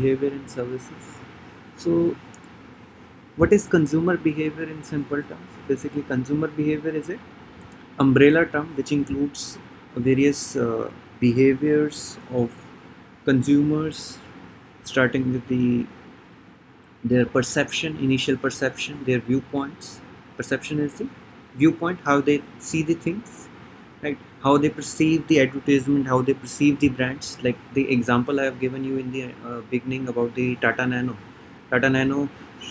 behavior in services. So, what is consumer behavior in simple terms? Basically, consumer behavior is a umbrella term which includes various behaviors of consumers, starting with their perception, initial perception, their viewpoints. Perception is the viewpoint, how they see the things, right? How they perceive the advertisement, how they perceive the brands. Like the example I have given you in the beginning about the Tata Nano. Tata Nano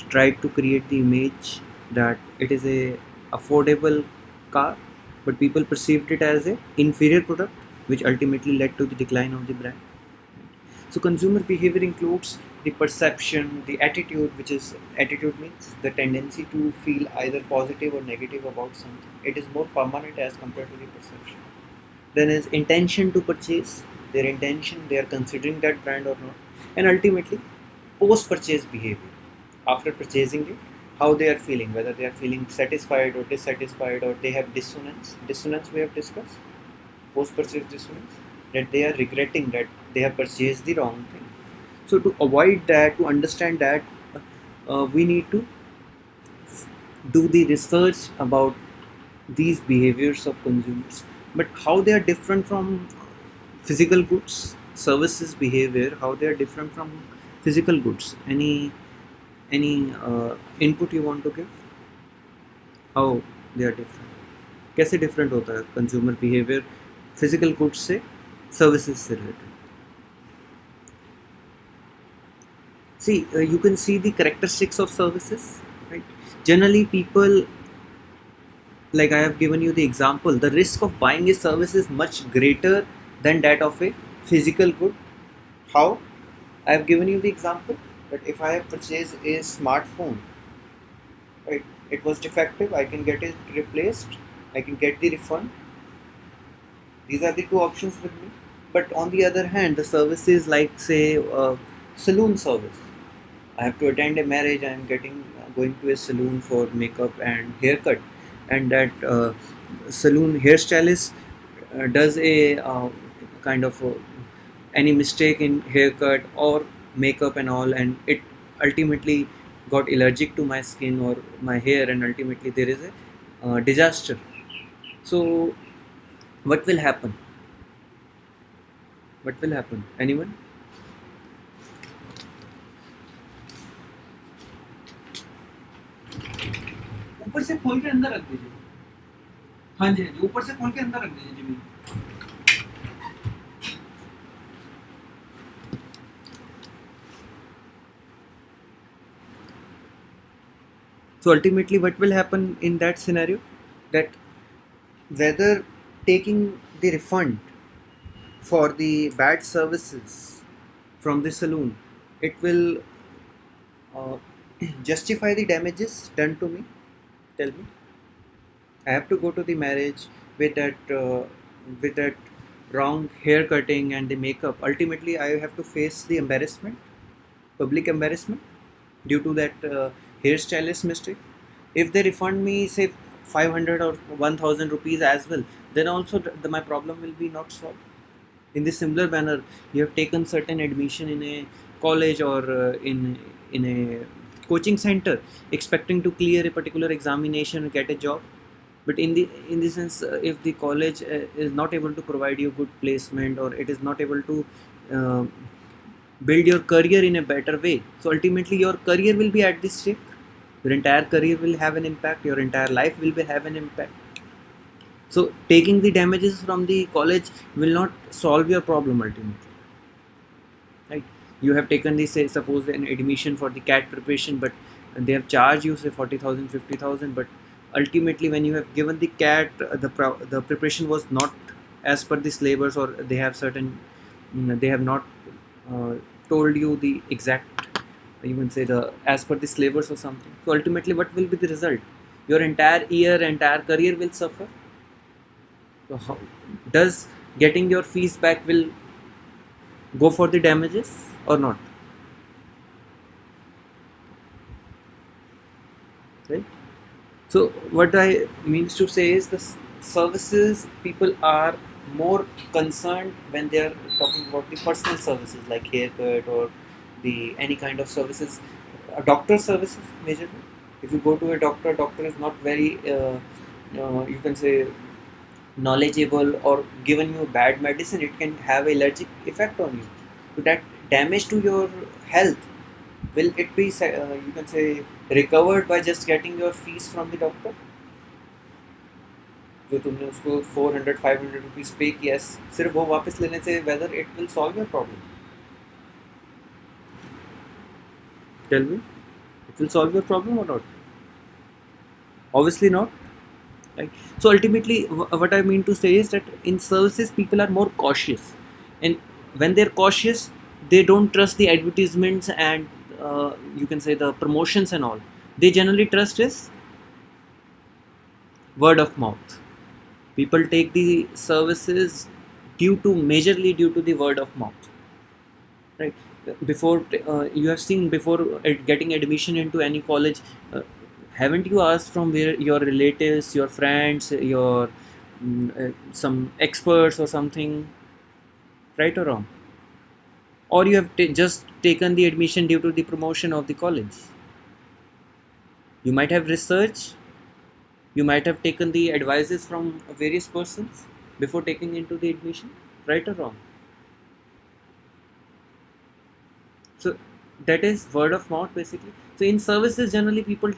tried to create the image that it is a affordable car, but people perceived it as a inferior product, which ultimately led to the decline of the brand. So consumer behavior includes the perception, the attitude, which is attitude means the tendency to feel either positive or negative about something. It is more permanent as compared to the perception. Then is intention to purchase, their intention, they are considering that brand or not. And ultimately, post-purchase behavior. After purchasing it, how they are feeling, whether they are feeling satisfied or dissatisfied or they have dissonance. Dissonance we have discussed, post-purchase dissonance, that they are regretting that they have purchased the wrong thing. So to avoid that, to understand that, we need to do the research about these behaviors of consumers. But how they are different from physical goods, services behavior, how they are different from physical goods. Any input you want to give? How they are different? कैसे different होता है consumer behavior physical goods से services से related? See, you can see the characteristics of services, right? Generally, people, like I have given you the example, the risk of buying a service is much greater than that of a physical good. How? I have given you the example that if I have purchased a smartphone, right, it was defective, I can get it replaced, I can get the refund. These are the two options with me. But on the other hand, the services like say saloon service. I have to attend a marriage. I am going to a saloon for makeup and haircut, and that saloon hairstylist does a kind of any mistake in haircut or makeup and all, and it ultimately got allergic to my skin or my hair, and ultimately there is a disaster. So, what will happen? What will happen? Anyone? ऊपर से खोल के अंदर रख दीजिए. हाँ जी, हाँ जी, ऊपर से खोल के अंदर रख दीजिए जी भैया. So ultimately, what will happen in that scenario? That whether taking the refund for the bad services from the saloon, it will uh, justify the damages done to me. Tell me. I have to go to the marriage with that wrong hair cutting and the makeup. Ultimately, I have to face the embarrassment, public embarrassment, due to that hairstylist mistake. If they refund me, say 500 or 1000 rupees as well, then also my problem will be not solved. In this similar manner, you have taken certain admission in a college or in a coaching center, expecting to clear a particular examination and get a job. But in the sense, if the college is not able to provide you good placement, or it is not able to uh, build your career in a better way, so ultimately your career will be at this stake. Your entire career will have an impact, your entire life will have an impact. So taking the damages from the college will not solve your problem ultimately, right? You have taken the, say suppose an admission for the CAT preparation, but they have charged you say 40,000, 50,000, but ultimately when you have given the CAT, the preparation was not as per the syllabus, or they have certain, they have not uh, told you the exact, you can say the as per the syllabus or something. So ultimately, what will be the result? Your entire year, entire career will suffer. So how does getting your fees back will go for the damages or not? Right. So what I means to say is the services people are more concerned when they are talking about the personal services like haircut or the any kind of services, doctor services majorly. If you go to a doctor, doctor is not very you can say knowledgeable or given you bad medicine, it can have allergic effect on you. So that damage to your health, will it be you can say recovered by just getting your fees from the doctor? जो तुमने उसको 400-500 rupees पे किया, सिर्फ वो वापस लेने से whether it will solve your problem? Tell me, it will solve your problem or not? Obviously not. Right? So ultimately, what I mean to say is that in services, people are more cautious, and when they're cautious, they don't trust the advertisements and you can say the promotions and all. They generally trust is word of mouth. People take the services majorly due to the word of mouth, right? Before you have seen before getting admission into any college, haven't you asked from where your relatives, your friends, your some experts or something, right or wrong? Or you have just taken the admission due to the promotion of the college? You might have researched, you might have taken the advices from various persons before taking into the admission, right or wrong? So that is word of mouth basically. So in services, generally people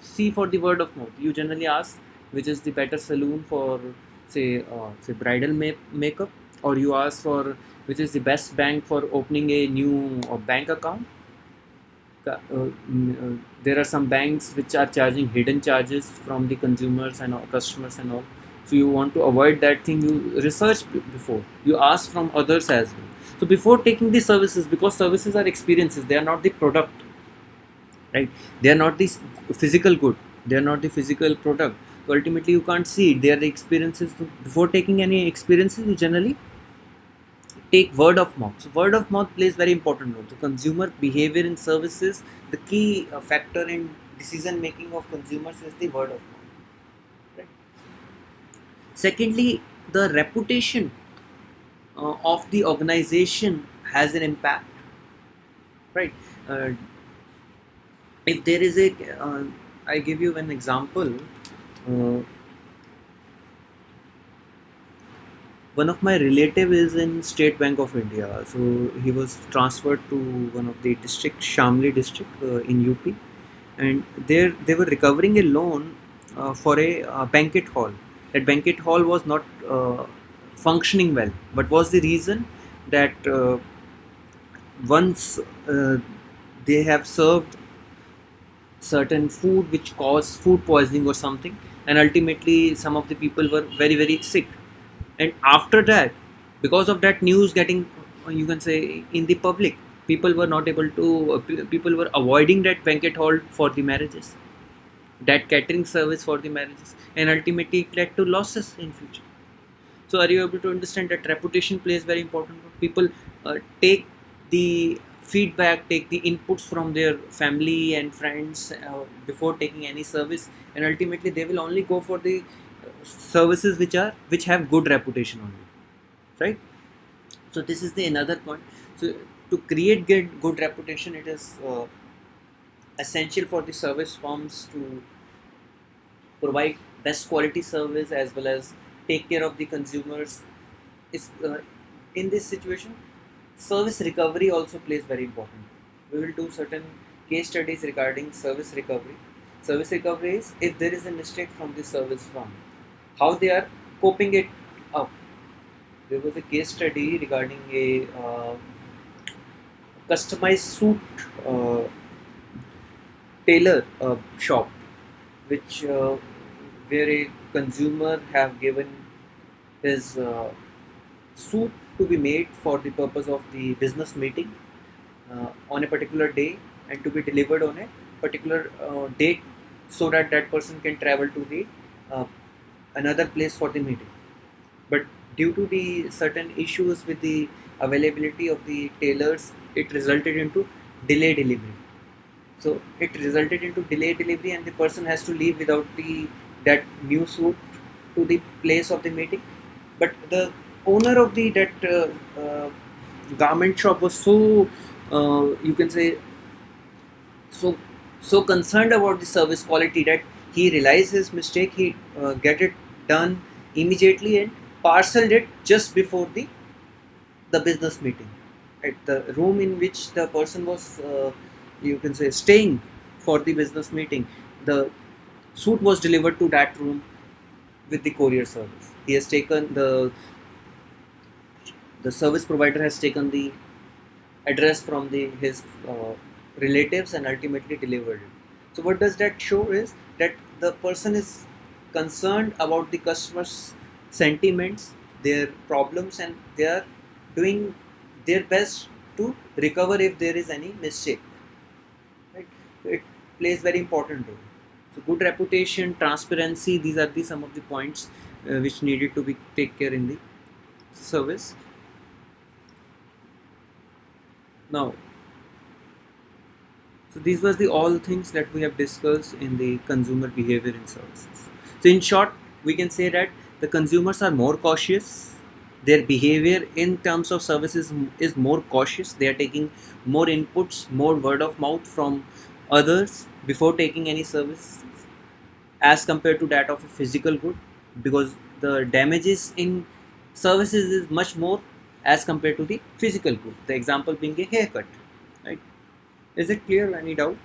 see for the word of mouth. You generally ask which is the better saloon for say bridal makeup, or you ask for which is the best bank for opening a new bank account. There are some banks which are charging hidden charges from the consumers and customers and all. So you want to avoid that thing, you research before, you ask from others as well. So before taking the services, because services are experiences, they are not the product, right? They are not the physical good, they are not the physical product. So ultimately you can't see it, they are the experiences. So before taking any experiences, you generally take word of mouth. So word of mouth plays very important role. So consumer behavior in services, the key factor in decision making of consumers is the word of mouth. Right? Secondly, the reputation of the organization has an impact. Right? If there is I give you an example. Uh, One of my relative is in State Bank of India, so he was transferred to one of the district, Shamli district in UP, and there they were recovering a loan for a banquet hall. That banquet hall was not functioning well. What was the reason? That once they have served certain food which caused food poisoning or something, and ultimately some of the people were very sick. And after that, because of that news getting you can say in the public, people were not able to people were avoiding that banquet hall for the marriages, that catering service for the marriages, and ultimately it led to losses in future. So are you able to understand that reputation plays very important role? People take the feedback, take the inputs from their family and friends before taking any service, and ultimately they will only go for the services which have good reputation only, right? So this is the another point. So to create good reputation, it is essential for the service firms to provide best quality service as well as take care of the consumers. Is in this situation, service recovery also plays very important. We will do certain case studies regarding service recovery. Service recovery is if there is a mistake from the service firm, how they are coping it up. There was a case study regarding a customized suit uh, tailor shop, which where a consumer have given his suit to be made for the purpose of the business meeting on a particular day, and to be delivered on a particular date, so that that person can travel to the uh, another place for the meeting. But due to the certain issues with the availability of the tailors, it resulted into delay delivery. So it resulted into delay delivery, and the person has to leave without the that new suit to the place of the meeting. But the owner of the that garment shop was so you can say, so so concerned about the service quality that he realized his mistake, he get it done immediately and parceled it just before the business meeting at the room in which the person was, you can say, staying for the business meeting. The suit was delivered to that room with the courier service. He has taken the service provider has taken the address from the his relatives and ultimately delivered it. So what does that show is that the person is concerned about the customer's sentiments, their problems, and they are doing their best to recover if there is any mistake. Right? It plays very important role. So good reputation, transparency, these are the some of the points which needed to be take care in the service. Now, so these was the all things that we have discussed in the consumer behavior in services. So in short, we can say that the consumers are more cautious. Their behavior in terms of services is more cautious. They are taking more inputs, more word of mouth from others before taking any service as compared to that of a physical good, because the damages in services is much more as compared to the physical good. The example being a haircut, right? Is it clear? Any doubt?